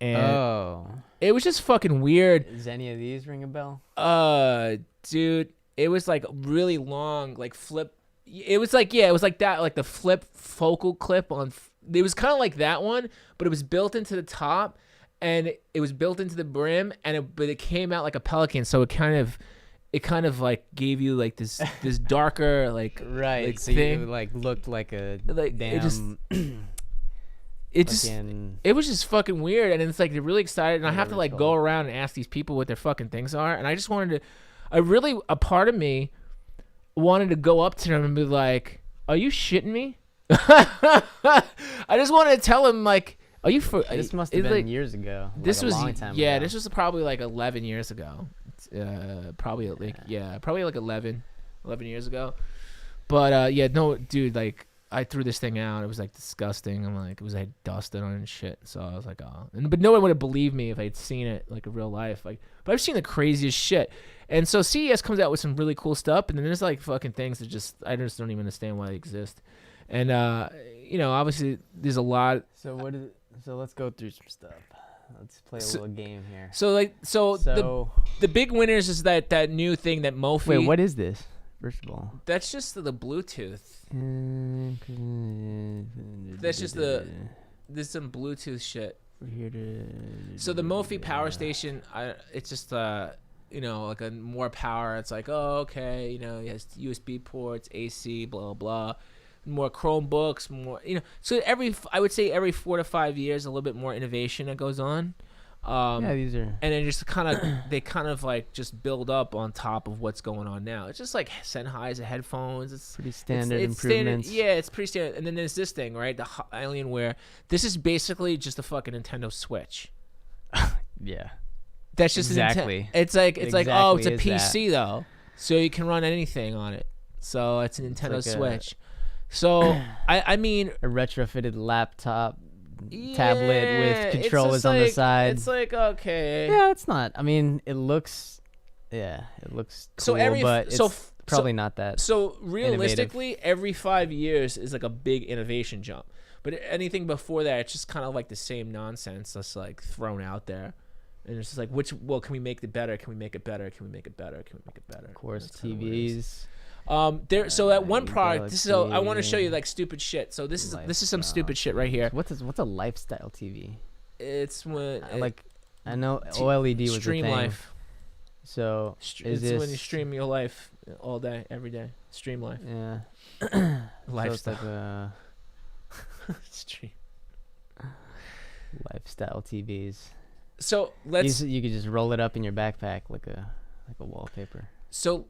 And it was just fucking weird. Does any of these ring a bell? Dude, it was like really long, like flip. It was like that, like the flip focal clip on. It was kind of like that one, but it was built into the top. And it was built into the brim, but it came out like a pelican, so it kind of like gave you like this darker like right like so thing. you like looked like a like damn it just, it was just fucking weird, and it's like they're really excited, and I have to like go around and ask these people what their fucking things are, and I just wanted to, a part of me wanted to go up to them and be like, "Are you shitting me?" I just wanted to tell him like, "Are you for?" This must have been like, years ago. This like was a long time yeah. ago. This was probably like 11 years ago. Probably like 11 years ago. But yeah, no, dude, like I threw this thing out. It was like disgusting. I'm like, it was like dusted on and shit. So I was like, oh, but no one would have believed me if I'd seen it like in real life. Like, but I've seen the craziest shit. And so CES comes out with some really cool stuff, and then there's like fucking things that I just don't even understand why they exist. And you know, obviously there's a lot. So let's go through some stuff. Let's play a little game here. So the big winners is that new thing that Mophie. Wait, what is this? First of all, that's just the Bluetooth. That's just there's some Bluetooth shit. So the Mophie power station, it's just you know, like a more power. It's like, oh, okay, you know, it has USB ports, AC, blah blah. More Chromebooks, more, you know. So I would say every 4 to 5 years, a little bit more innovation that goes on. Yeah, these are. And then just they kind of like just build up on top of what's going on now. It's just like Sennheiser headphones. It's pretty standard it's improvements. Yeah, it's pretty standard. And then there's this thing, right? The Alienware. This is basically just a fucking Nintendo Switch. Yeah. That's just exactly. It's like oh, it's a PC that. though, so you can run anything on it. So it's a Nintendo Switch. So I mean, a retrofitted laptop, tablet with controllers on the side. It's like, okay. Yeah, it's not. I mean, it looks cool, but it's probably not that. So realistically, innovative. Every 5 years is like a big innovation jump. But anything before that, it's just kind of like the same nonsense that's like thrown out there. And it's just like, can we make it better? Can we make it better? Can we make it better? Can we make it better? Of course, TVs. So that one product. So I want to show you like stupid shit. So this is some stupid shit right here. What's a lifestyle TV? It's when I know OLED was Stream a thing. Life. So it's when you stream your life all day, every day. Stream life. Yeah. Lifestyle. So it's like Stream. Lifestyle TVs. So you could just roll it up in your backpack like a wallpaper. So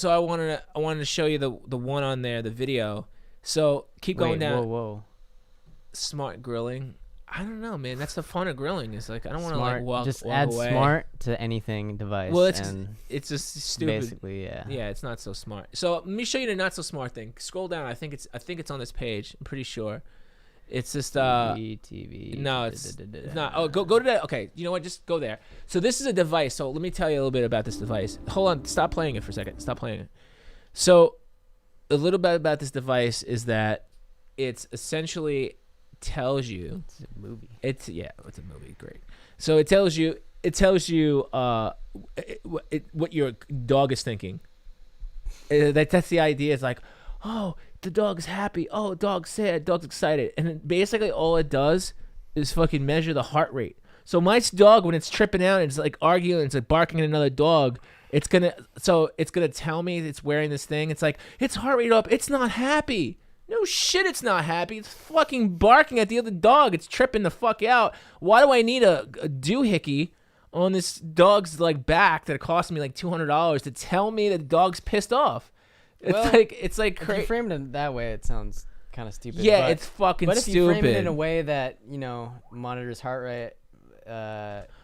I wanted to show you the one on there, the video. So keep going down. Whoa. Smart grilling. I don't know, man. That's the fun of grilling. It's like I don't want to like walk add away. smart to anything device. Well, it's just stupid. Basically, yeah. Yeah, it's not so smart. So let me show you the not so smart thing. Scroll down. I think it's on this page. I'm pretty sure. It's just TV. No, it's not. Oh, go to that. Okay, you know what? Just go there. So this is a device. So let me tell you a little bit about this device. Hold on. Stop playing it for a second. Stop playing it. So a little bit about this device is that it's essentially tells you. It's a movie. It's a movie. Great. So it tells you what your dog is thinking. That's the idea. It's like, oh, the dog's happy. Oh, dog's sad. Dog's excited. And then basically all it does is fucking measure the heart rate. So my dog, when it's tripping out and it's like arguing, it's like barking at another dog, it's gonna tell me it's wearing this thing. It's like, its heart rate up. It's not happy. No shit, it's not happy. It's fucking barking at the other dog. It's tripping the fuck out. Why do I need a doohickey on this dog's like back that cost me like $200 to tell me that the dog's pissed off? It's like if you frame it that way, it sounds kind of stupid. Yeah, it's fucking stupid. But if you frame it in a way that, you know, monitors heart rate,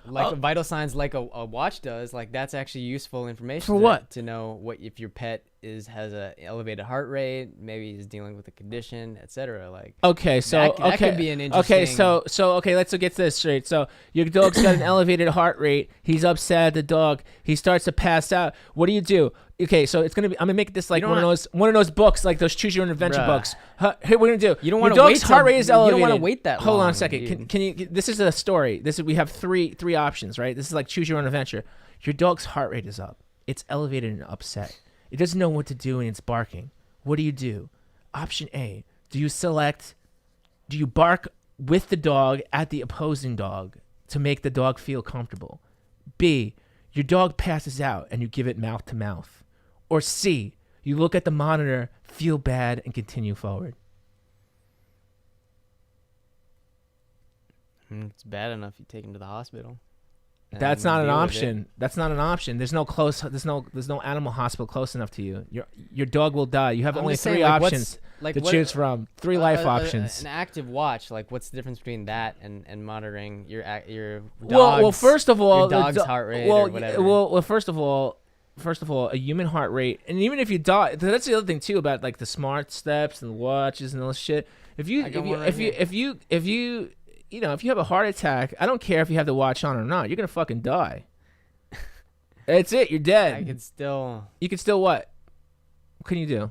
vital signs like a watch does, like that's actually useful information. For what? To know what if your pet has a elevated heart rate, maybe he's dealing with a condition, etc. Like that could be an interesting. Okay, let's get this straight. So your dog's got an elevated heart rate. He's upset at the dog. He starts to pass out. What do you do? Okay, so I'm gonna make this like one of those books, like those Choose Your Own Adventure books. Hey, what we're gonna do? You don't want to wait. Dog's heart rate is elevated. You don't want to wait that long. Hold on a second. Can you? This is a story. We have three options, right? This is like Choose Your Own Adventure. Your dog's heart rate is up. It's elevated and upset. It doesn't know what to do and it's barking. What do you do? Option A. Do you bark with the dog at the opposing dog to make the dog feel comfortable? B. Your dog passes out and you give it mouth to mouth. Or C. You look at the monitor, feel bad, and continue forward. It's bad enough you take him to the hospital. That's not an option. That's not an option. There's no animal hospital close enough to you. Your dog will die. You have only three options to choose from. Three life options. An active watch. Like, what's the difference between that and monitoring your dog's, well, first of all, your dog's heart rate or whatever? Well, first of all, a human heart rate, and even if you die, that's the other thing too about like the smart steps and the watches and all this shit. If you have a heart attack, I don't care if you have the watch on or not. You're gonna fucking die. That's it. You're dead. You can still what? What can you do?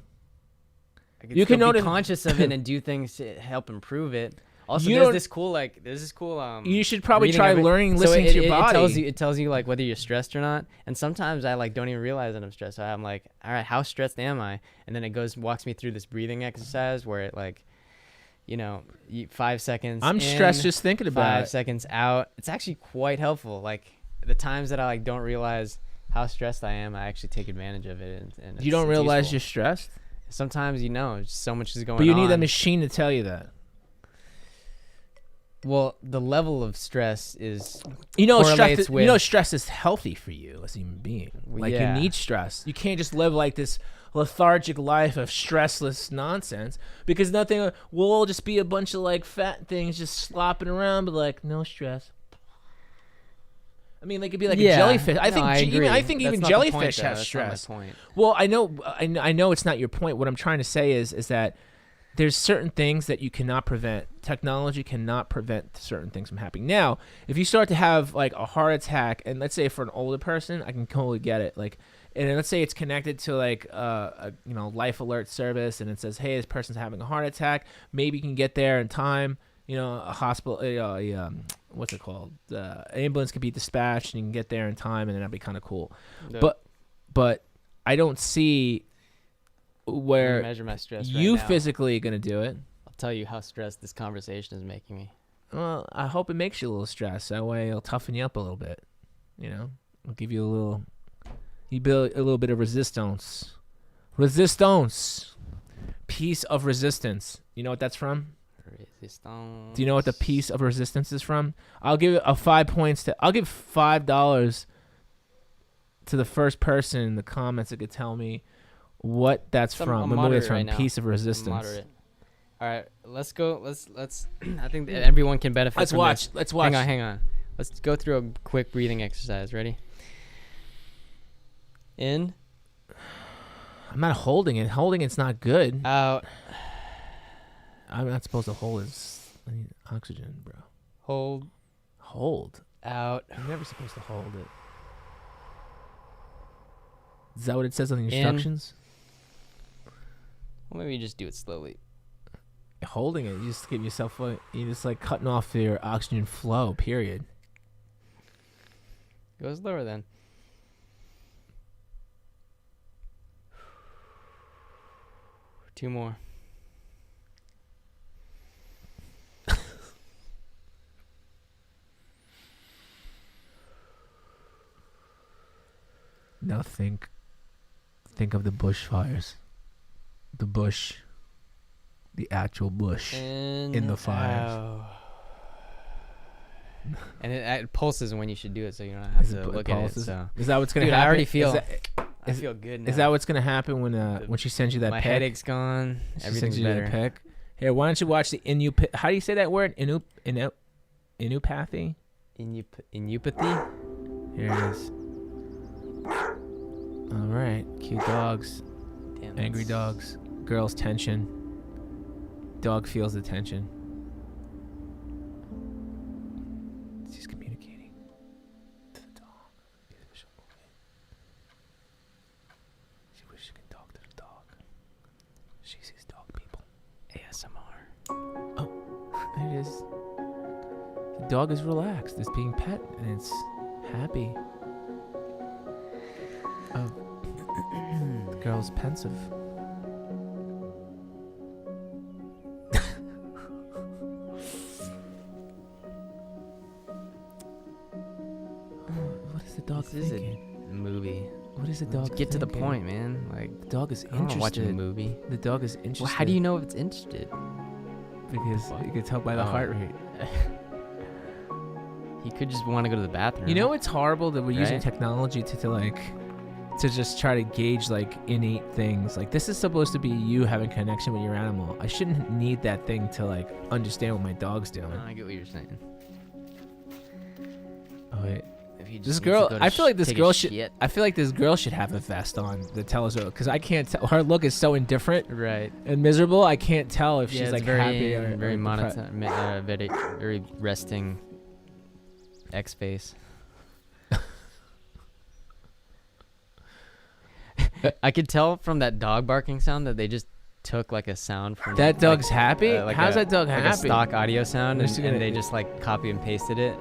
You can be conscious of it and do things to help improve it. Also, there's this cool. You should probably try listening to your body. It tells you like whether you're stressed or not. And sometimes I like don't even realize that I'm stressed. So I'm like, all right, how stressed am I? And then it walks me through this breathing exercise where it like, 5 seconds. I'm stressed just thinking about it. 5 seconds out. It's actually quite helpful. Like the times that I like don't realize how stressed I am, I actually take advantage of it. And you don't realize you're stressed? Sometimes so much is going on. But you need a machine to tell you that. Well, the level of stress is stress is healthy for you as a human being. Like you need stress. You can't just live like this lethargic life of stressless nonsense because nothing will all just be a bunch of like fat things just slopping around, but like no stress. I mean, like it'd be like a jellyfish. I think even jellyfish has stress. Well, I know it's not your point. What I'm trying to say is that there's certain things that you cannot prevent. Technology cannot prevent certain things from happening. Now, if you start to have like a heart attack, and let's say for an older person, I can totally get it. Like, and let's say it's connected to like a life alert service, and it says, hey, this person's having a heart attack. Maybe you can get there in time. A hospital, what's it called? Ambulance can be dispatched, and you can get there in time, and then that'd be kind of cool. Yeah. But I don't see where measure my stress you physically gonna do it. I'll tell you how stressed this conversation is making me. Well, I hope it makes you a little stressed. That way it'll toughen you up a little bit. It'll give you you build a little bit of resistance. Piece of resistance. You know what that's from? Resistance. Do you know what the piece of resistance is from? I'll give it 5 points I'll give $5 to the first person in the comments that could tell me what that's from. The movie it's from. Right, piece of resistance. Moderate. All right, let's go. Let's. I think that everyone can benefit. Let's watch. Hang on. Let's go through a quick breathing exercise. Ready? In. I'm not holding it. Holding it's not good. Out. I'm not supposed to hold it. I need oxygen, bro. Hold. Out. You're never supposed to hold it. Is that what it says on the instructions? Well, maybe you just do it slowly. Holding it, you just give yourself you're just like cutting off your oxygen flow, period. Go slower then. Two more. Now think of the bushfires. The bush. The actual bush in the fires. And it pulses when you should do it, so you don't have to look at it. So. Is that what's going to happen? I already feel I feel good now. Is that what's going to happen when she sends you that my pic? My headache's gone. Everything's better. That pic? Here, why don't you watch the how do you say that word? Inupathy? Inupathy? Here it is. All right, cute dogs. Damn, angry dogs. Girls tension. Dog feels the tension. She's communicating to the dog. She wishes she could talk to the dog. She sees dog people. ASMR. Oh, there it is. The dog is relaxed. It's being pet, and it's happy. The girl's pensive. What is the dog thinking? This is a movie. What is the dog Get to the thinking? point, man. Like, the dog is I don't interested. watching a movie. The dog is interested. Well, how do you know if it's interested? Because you can tell by the heart rate. He could just want to go to the bathroom. You know, it's horrible that we're using Right? technology to just try to gauge like innate things. Like this is supposed to be you having connection with your animal. I shouldn't need that thing to like understand what my dog's doing. I get what you're saying. Oh wait. If he just This needs girl, to go to I feel like this take a girl should. shit. I feel like this girl should have a vest on that tells her, because I can't tell. Her look is so indifferent Right. and miserable. I can't tell if Yeah, she's it's like very, happy or very or monotone, very resting X face. I could tell from that dog barking sound that they just took like a sound from That dog's happy? How's that dog like happy? a stock audio sound, They're and, just gonna- they just like copy and pasted it.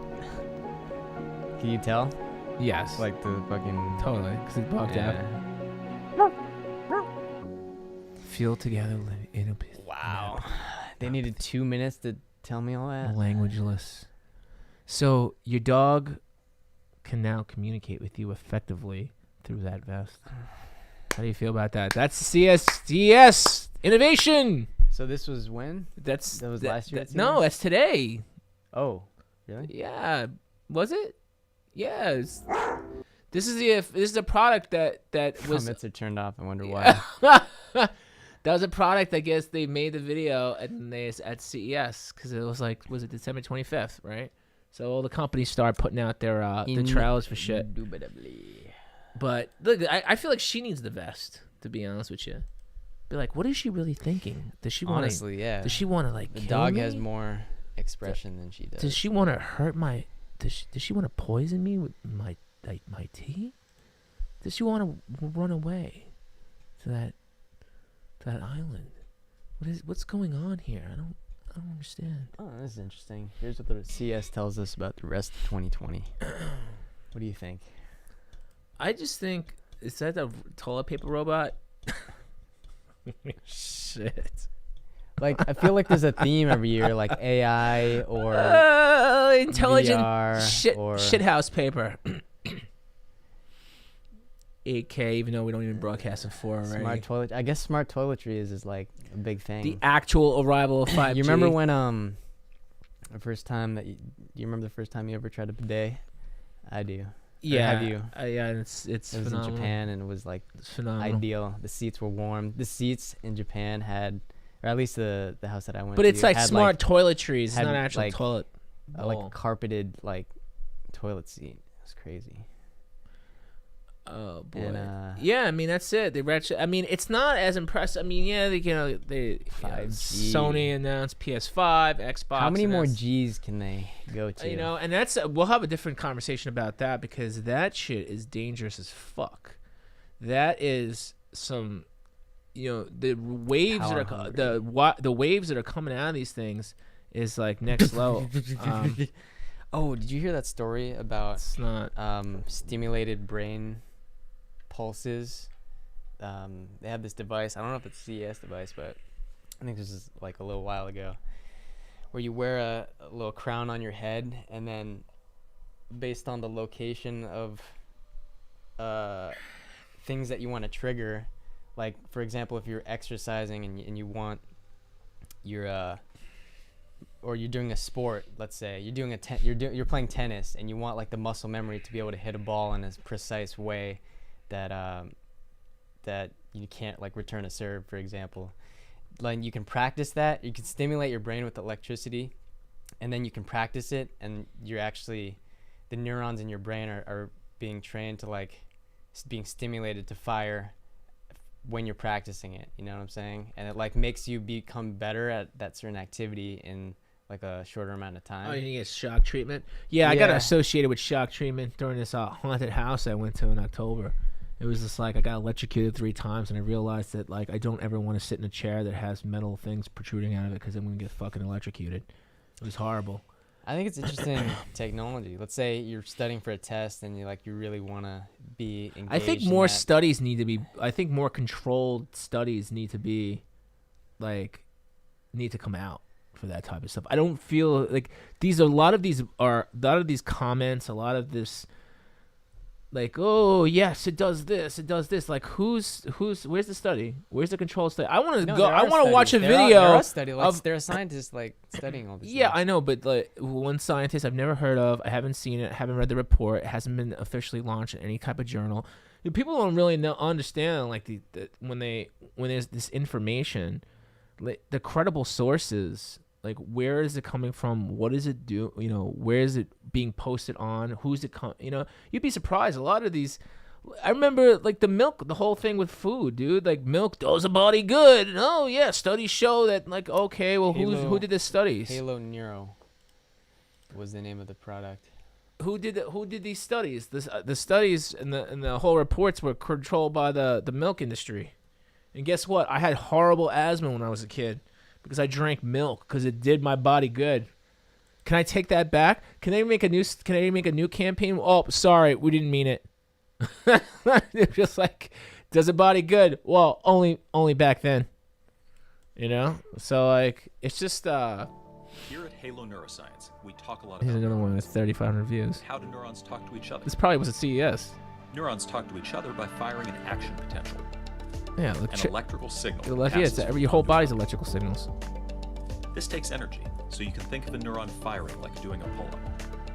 Can you tell? Yes. Like the fucking Totally. Because it bugged out. Feel together, live in a peace. Wow. They needed 2 minutes to tell me all that. Languageless. So your dog can now communicate with you effectively through that vest. How do you feel about that? That's CES innovation. So this was when? That was last year at No, CES? that's today. Oh, really? Yeah, was it? Yeah. This is a product that was. Comments are turned off. I wonder why. That was a product. I guess they made the video and they at CES because it was like, was it December 25th, right? So all the companies start putting out their the trailers for shit. Indubitably. But look, I feel like she needs the vest. To be honest with you, be like, what is she really thinking? Does she want? Honestly, yeah. Does she want to like? The kill dog me? has more expression than she does. Does she want to hurt my? Does she want to poison me with my tea? Does she want to run away to that island? What's going on here? I don't understand. Oh, this is interesting. Here's what the CS tells us about the rest of 2020. What do you think? I just think, is that the toilet paper robot? Shit. Like, I feel like there's a theme every year, like AI or intelligent VR or shithouse paper. 8K, even though we don't even broadcast in 4 already. smart toilet. I guess smart toiletry is like a big thing. The actual arrival of 5G. You remember when the first time that you remember the first time you ever tried a bidet? I do. Yeah, have you? Yeah, it's It was phenomenal. in Japan and it was like It's phenomenal. ideal. The seats were warm. The seats in Japan had, or at least the house that I went to. But it's like had smart toiletries. It's had not actual like- toilet. like bowl. carpeted like toilet seat. It was crazy. Oh boy. And, yeah, I mean that's it. I mean, it's not as impressive. I mean, yeah, they 5G. Sony announced PS5, Xbox. How many more announced- G's can they go to? You know, and that's we'll have a different conversation about that because that shit is dangerous as fuck. That is some, the waves Power that are hungry. the waves that are coming out of these things is like next level. Oh, did you hear that story about It's not. stimulated brain pulses? They have this device. I don't know if it's a CES device, but I think this is like a little while ago, where you wear a little crown on your head, and then based on the location of things that you want to trigger, like for example, if you're exercising and you want your or you're doing a sport, let's say you're doing you're playing tennis and you want like the muscle memory to be able to hit a ball in a precise way that that you can't like return a serve, for example. Like you can practice that. You can stimulate your brain with electricity, and then you can practice it, and you're actually the neurons in your brain are being trained to like being stimulated to fire when you're practicing it. You know what I'm saying? And it like makes you become better at that certain activity in like a shorter amount of time. Oh, you get shock treatment? Yeah, I got Yeah. associated with shock treatment during this haunted house I went to in October. It was just like I got electrocuted 3 times, and I realized that like I don't ever want to sit in a chair that has metal things protruding out of it because I'm gonna get fucking electrocuted. It was horrible. I think it's interesting technology. Let's say you're studying for a test and you really want to be engaged. I think in more that. studies need to be. I think more controlled studies need to be, need to come out for that type of stuff. I don't feel like a lot of these comments, a lot of this like, oh yes, it does this, it does this. Like, where's the study? Where's the control study? I want to go. I want to watch a video. There are studies. Like, there are scientists like studying all this. Yeah, I know, but like one scientist I've never heard of. I haven't seen it. Haven't read the report. It hasn't been officially launched in any type of journal. People don't really understand like the when there's this information, like, the credible sources. Like, where is it coming from? What does it do? You know, where is it being posted on? Who's it? You know, you'd be surprised. A lot of these, I remember like the milk, the whole thing with food, dude. Like, milk does a body good. And, oh yeah, studies show that. Like, okay, well, who did the studies? Halo Neuro was the name of the product. Who did these studies? The studies and the whole reports were controlled by the milk industry. And guess what? I had horrible asthma when I was a kid because I drank milk because it did my body good. Can I take that back? Can they make a new campaign? Oh, sorry, we didn't mean it. They're just like, does a body good? Well, only back then. You know? So like, it's just Here at Halo Neuroscience, we talk a lot here's about another one with neurons. 3,500 views. How do neurons talk to each other? This probably was at CES. Neurons talk to each other by firing an action potential. Yeah, look, An electrical signal. it's passes your whole through body's the electrical signals. neuron. This takes energy, so you can think of a neuron firing like doing a pull-up.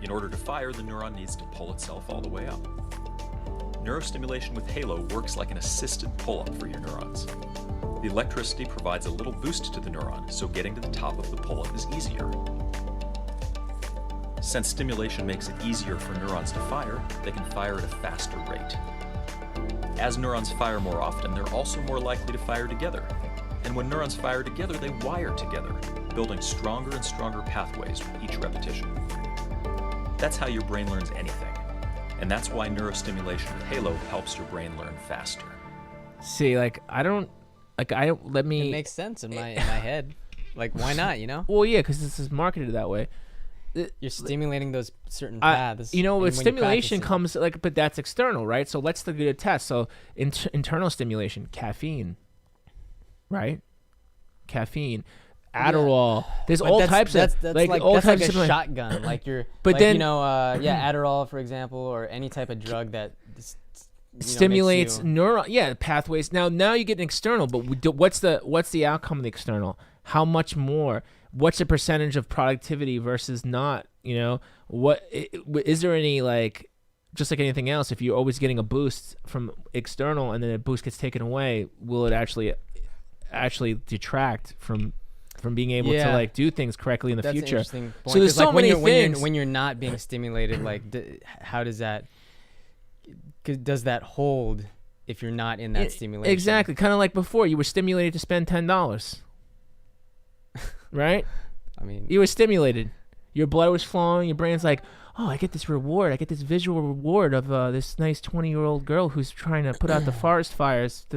In order to fire, the neuron needs to pull itself all the way up. Neurostimulation with Halo works like an assisted pull-up for your neurons. The electricity provides a little boost to the neuron, so getting to the top of the pull-up is easier. Since stimulation makes it easier for neurons to fire, they can fire at a faster rate. As neurons fire more often, they're also more likely to fire together. And when neurons fire together, they wire together, building stronger and stronger pathways with each repetition. That's how your brain learns anything. And that's why neurostimulation with Halo helps your brain learn faster. See, let me. It makes sense in my head. Like, why not? You know? Well, yeah, because this is marketed that way. You're stimulating those certain paths. You know, with stimulation practice comes but that's external, right? So let's look at a test. So internal stimulation, caffeine, right? Caffeine, Adderall. Yeah. There's all types of that's like a shotgun. Like you're, but like, then Adderall, for example, or any type of drug that stimulates neural pathways. Now you get an external, but what's the outcome of the external? How much more? What's the percentage of productivity versus not? You know, what is there any, like, just like anything else? If you're always getting a boost from external and then a boost gets taken away, will it actually detract from being able to like do things correctly in the future? That's an interesting point. So there's so many things when you're not being stimulated. Like, how does that? Does that hold if you're not in that stimulation? Exactly. Kind of like before, you were stimulated to spend $10. Right? I mean, you were stimulated. Your blood was flowing. Your brain's like, oh, I get this reward. I get this visual reward of this nice 20-year-old girl who's trying to put out the forest fires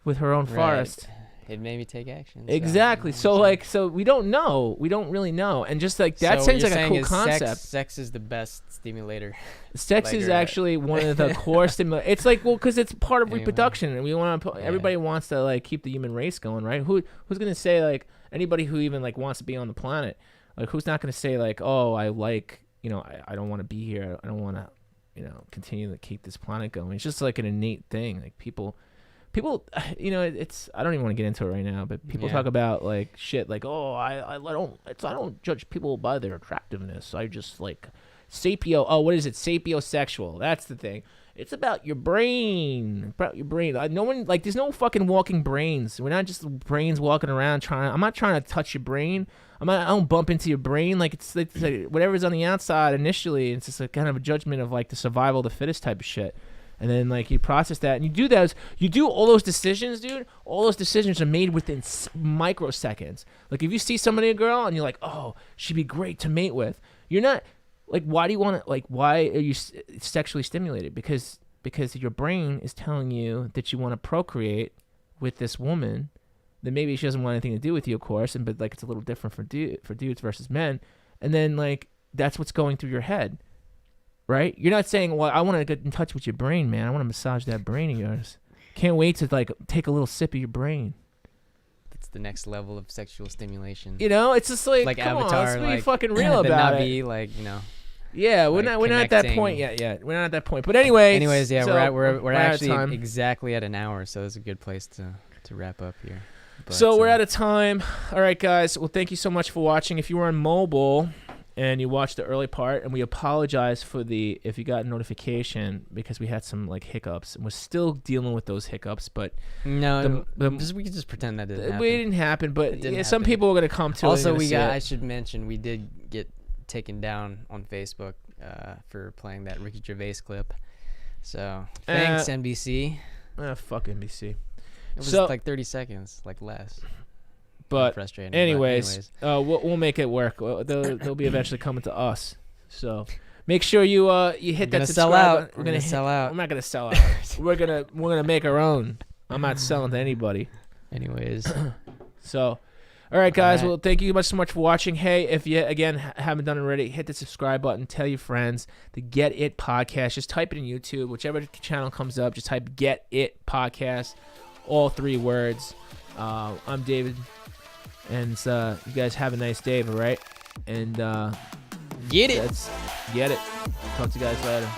with her own forest. It made me take action. Exactly. So we don't know. We don't really know. And just like that seems like a cool concept. Sex is the best stimulator. Sex is actually one of the core stimulators. It's like, well, because it's part of reproduction, and we want to. Everybody wants to like keep the human race going, right? Who's gonna say, like, anybody who even like wants to be on the planet, like, who's not gonna say like, oh, I like, you know, I don't want to be here. I don't want to, you know, continue to keep this planet going. It's just like an innate thing. Like people, you know, it's, I don't even want to get into it right now, but people talk about like shit like, oh, I don't judge people by their attractiveness. I just like what is it? Sapiosexual. That's the thing. It's about your brain. No one, like, there's no fucking walking brains. We're not just brains walking around I'm not trying to touch your brain. I don't bump into your brain. Like, it's like whatever's on the outside initially. It's just a kind of a judgment of like the survival of the fittest type of shit. And then, like, you process that, and you do all those decisions, dude. All those decisions are made within microseconds. Like, if you see a girl, and you're like, oh, she'd be great to mate with, you're not, like, why are you sexually stimulated? Because your brain is telling you that you want to procreate with this woman, that maybe she doesn't want anything to do with you, of course, but, like, it's a little different for dudes versus men. And then, like, that's what's going through your head. Right? You're not saying, well, I want to get in touch with your brain, man. I want to massage that brain of yours. Can't wait to, like, take a little sip of your brain. That's the next level of sexual stimulation. You know, it's just like come Avatar, on, let's be fucking real about not it. Be like, you know. Yeah, we're not at that point yet. Yeah, we're not at that point. But anyways, yeah, so we're actually out of time. exactly at an hour, so it's a good place to wrap up here. But, so we're out of time. All right, guys. Well, thank you so much for watching. If you were on mobile and you watched the early part, and we apologize for if you got a notification because we had some like hiccups, and we're still dealing with those hiccups. But no, we could just pretend that didn't happen. It didn't happen, but some happen. people are gonna come to. Also, I should mention we did get taken down on Facebook for playing that Ricky Gervais clip. So thanks, NBC. Fuck NBC. It was like 30 seconds, like less. But frustrating. anyways, we'll make it work. They'll be eventually coming to us. So make sure you hit that subscribe button. We're gonna sell out. I'm not gonna sell out. we're gonna make our own. I'm not selling to anybody. Anyways, so. All right, guys. Well, thank you so much for watching. Hey, if you, again, haven't done it already, hit the subscribe button. Tell your friends. The Get It Podcast. Just type it in YouTube. Whichever channel comes up, just type Get It Podcast. All 3 words. I'm David. And you guys have a nice day, all right? And get it. Get it. Talk to you guys later.